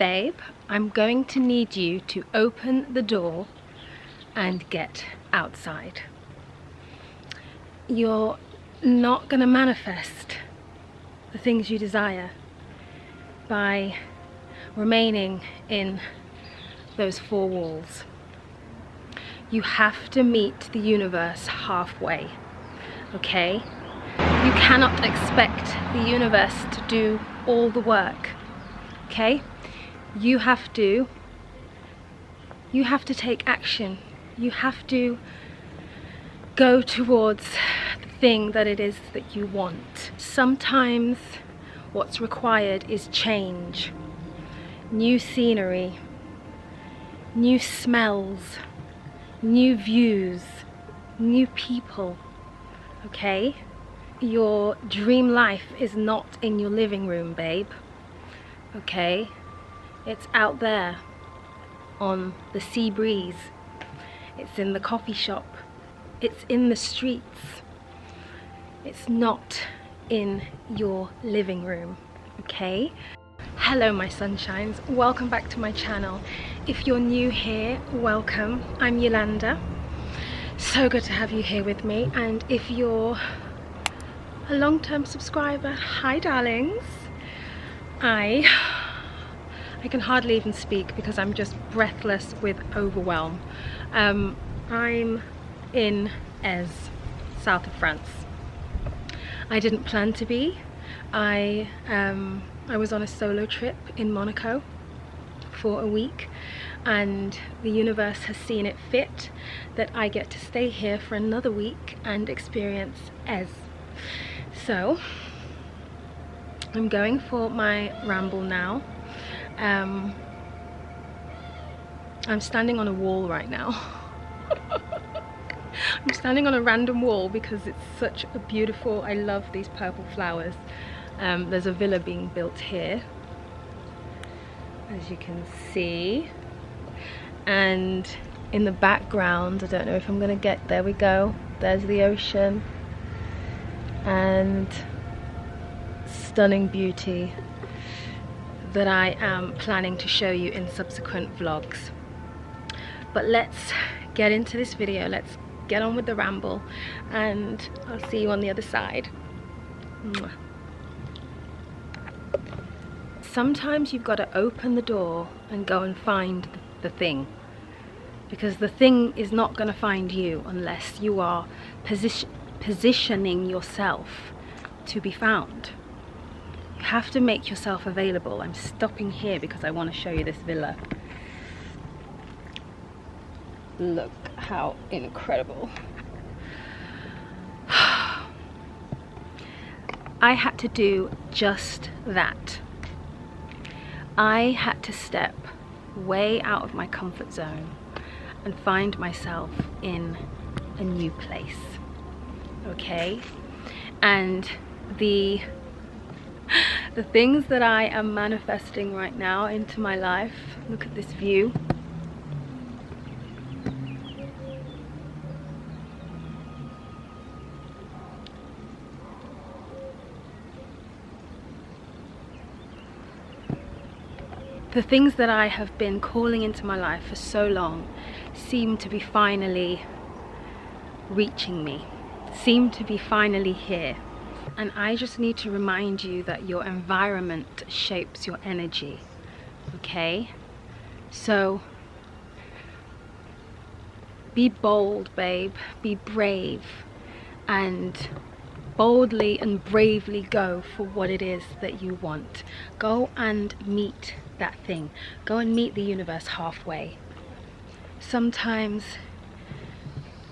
Babe, I'm going to need you to open the door and get outside. You're not going to manifest the things you desire by remaining in those four walls. You have to meet the universe halfway, okay? You cannot expect the universe to do all the work, okay? You have to take action. You have to go towards the thing that it is that you want. Sometimes what's required is change, new scenery, new smells, new views, new people, okay? Your dream life is not in your living room, babe, okay? It's out there on the sea breeze. It's in the coffee shop. It's in the streets. It's not in your living room, okay? Hello my sunshines, welcome back to my channel. If you're new here, welcome. I'm Yolanda. So good to have you here with me, and if you're a long-term subscriber, hi darlings. I can hardly even speak because I'm just breathless with overwhelm. I'm in Aix, south of France. I didn't plan to be. I was on a solo trip in Monaco for a week, and the universe has seen it fit that I get to stay here for another week and experience Aix. So I'm going for my ramble now. I'm standing on a wall right now. I'm standing on a random wall because it's such a beautiful, I love these purple flowers. There's a villa being built here, as you can see, and in the background, I don't know if I'm gonna get, there we go, there's the ocean and stunning beauty that I am planning to show you in subsequent vlogs. But let's get into this video, let's get on with the ramble, and I'll see you on the other side. Mwah. Sometimes you've got to open the door and go and find the thing, because the thing is not going to find you unless you are positioning yourself to be found. You have to make yourself available. I'm stopping here because I want to show you this villa. Look how incredible. I had to do just that. I had to step way out of my comfort zone and find myself in a new place, okay? And the things that I am manifesting right now into my life, look at this view. The things that I have been calling into my life for so long seem to be finally reaching me, seem to be finally here. And I just need to remind you that your environment shapes your energy, okay? So be bold, babe, be brave, and boldly and bravely go for what it is that you want. Go and meet that thing. Go and meet the universe halfway. Sometimes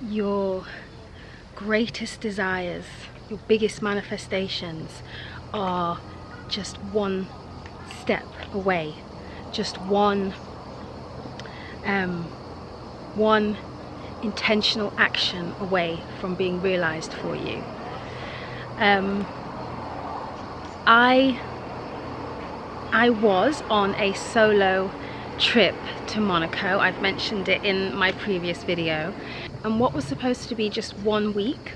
your greatest desires, your biggest manifestations are just one step away, just one intentional action away from being realized for you. I was on a solo trip to Monaco. I've mentioned it in my previous video, and what was supposed to be just 1 week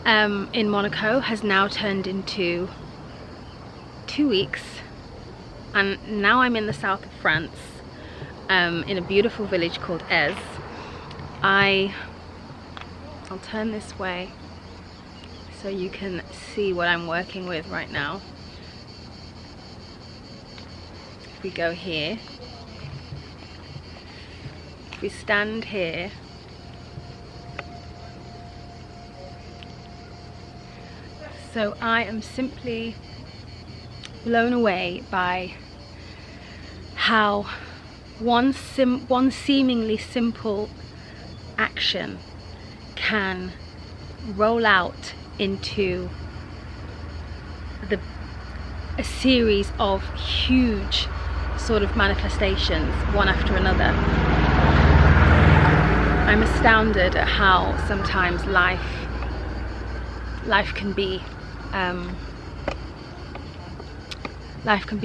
in Monaco has now turned into 2 weeks And now I'm in the south of France, in a beautiful village called Ez. I'll turn this way so you can see what I'm working with right now. If we go here, if we stand here, so I am simply blown away by how one seemingly simple action can roll out into a series of huge sort of manifestations, one after another. I'm astounded at how sometimes life can be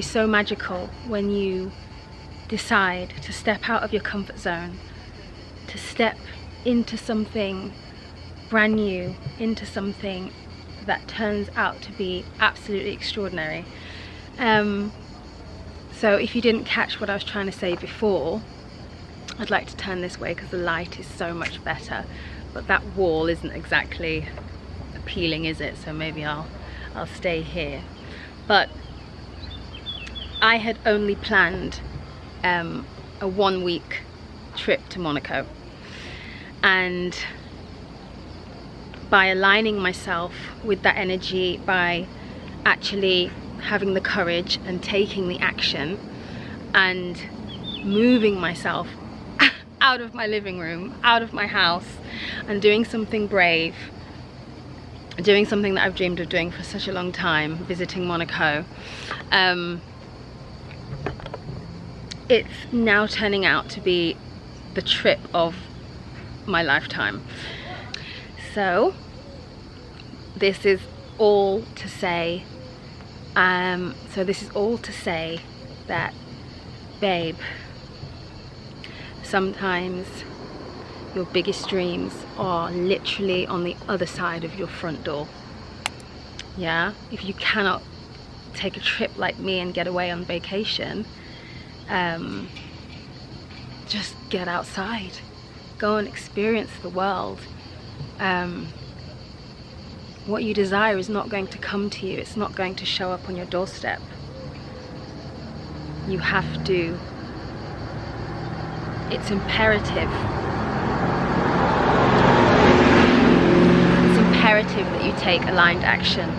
so magical when you decide to step out of your comfort zone, to step into something brand new, into something that turns out to be absolutely extraordinary. So if you didn't catch what I was trying to say before, I'd like to turn this way because the light is so much better, but that wall isn't exactly appealing, is it? So maybe I'll stay here. But I had only planned a 1 week trip to Monaco, and by aligning myself with that energy, by actually having the courage and taking the action and moving myself out of my living room, out of my house, and doing something brave, doing something that I've dreamed of doing for such a long time, visiting Monaco, it's now turning out to be the trip of my lifetime. So this is all to say that, babe, sometimes your biggest dreams are literally on the other side of your front door. Yeah, if you cannot take a trip like me and get away on vacation, just get outside, go and experience the world. What you desire is not going to come to you, it's not going to show up on your doorstep. You have to, it's imperative that you take aligned action.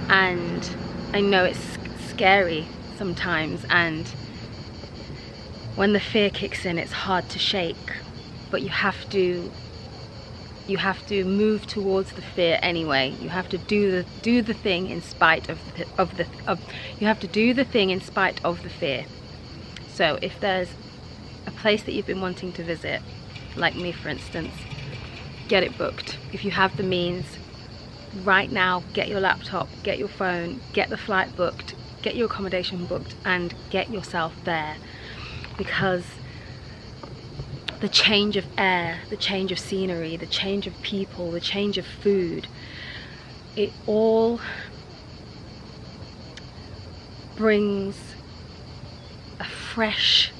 And I know it's scary sometimes, and when the fear kicks in, it's hard to shake, but you have to move towards the fear anyway. You have to do the thing in spite of you have to do the thing in spite of the fear. So if there's a place that you've been wanting to visit, like me for instance, get it booked. If you have the means right now, get your laptop, get your phone, get the flight booked, get your accommodation booked, and get yourself there. Because the change of air, the change of scenery, the change of people, the change of food, it all brings a fresh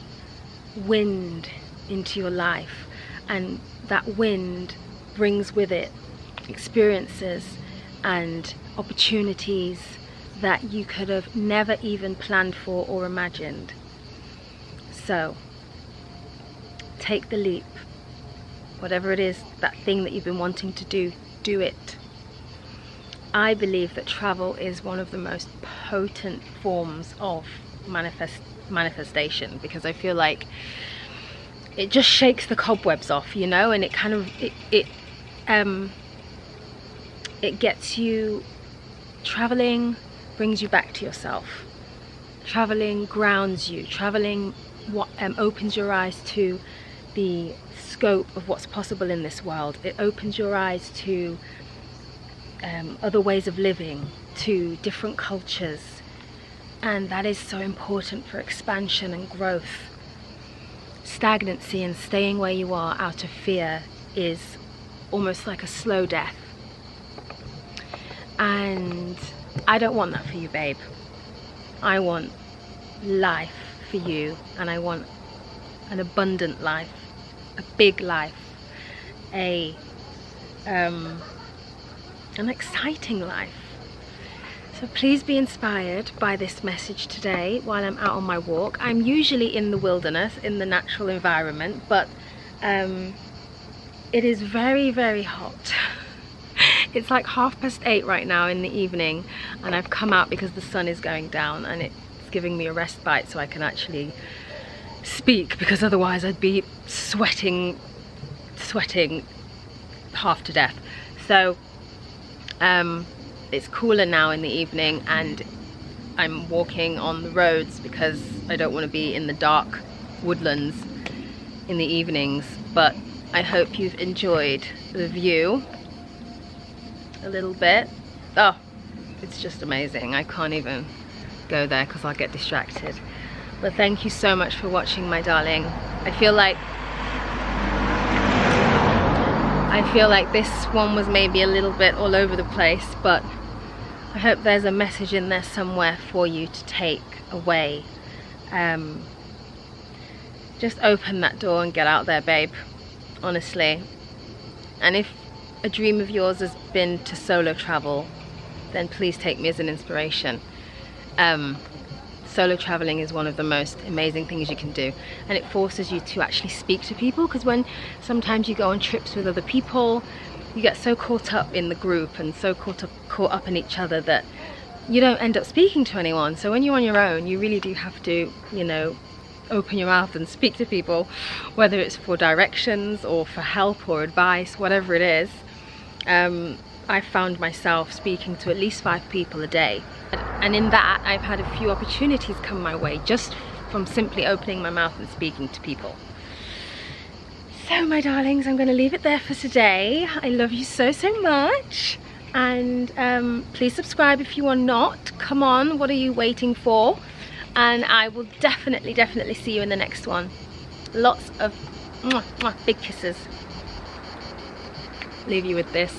wind into your life, and that wind brings with it experiences and opportunities that you could have never even planned for or imagined. So take the leap. Whatever it is, that thing that you've been wanting to do, do it. I believe that travel is one of the most potent forms of manifestation, because I feel like it just shakes the cobwebs off, you know, and it kind of it gets you traveling, brings you back to yourself. Traveling grounds you. Traveling opens your eyes to the scope of what's possible in this world. It opens your eyes to other ways of living, to different cultures, and that is so important for expansion and growth. Stagnancy and staying where you are out of fear is almost like a slow death, and I don't want that for you, babe. I want life for you, and I want an abundant life, a big life, an exciting life. So please be inspired by this message today while I'm out on my walk. I'm usually in the wilderness, in the natural environment, but it is very, very hot. It's like 8:30 right now in the evening, and I've come out because the sun is going down, and it's giving me a respite so I can actually speak, because otherwise I'd be sweating half to death. So it's cooler now in the evening, and I'm walking on the roads because I don't want to be in the dark woodlands in the evenings. But I hope you've enjoyed the view a little bit. Oh, it's just amazing. I can't even go there because I'll get distracted. But thank you so much for watching, my darling. I feel like this one was maybe a little bit all over the place, but I hope there's a message in there somewhere for you to take away. Just open that door and get out there, babe, honestly. And if a dream of yours has been to solo travel, then please take me as an inspiration. Solo traveling is one of the most amazing things you can do, and it forces you to actually speak to people, because when sometimes you go on trips with other people, you get so caught up in the group and so caught up in each other that you don't end up speaking to anyone. So when you're on your own, you really do have to, you know, open your mouth and speak to people, whether it's for directions or for help or advice, whatever it is. I found myself speaking to at least 5 people a day, and in that I've had a few opportunities come my way just from simply opening my mouth and speaking to people. So my darlings, I'm going to leave it there for today. I love you so much, and please subscribe if you are not. Come on, what are you waiting for? And I will definitely see you in the next one. Lots of big kisses. Leave you with this.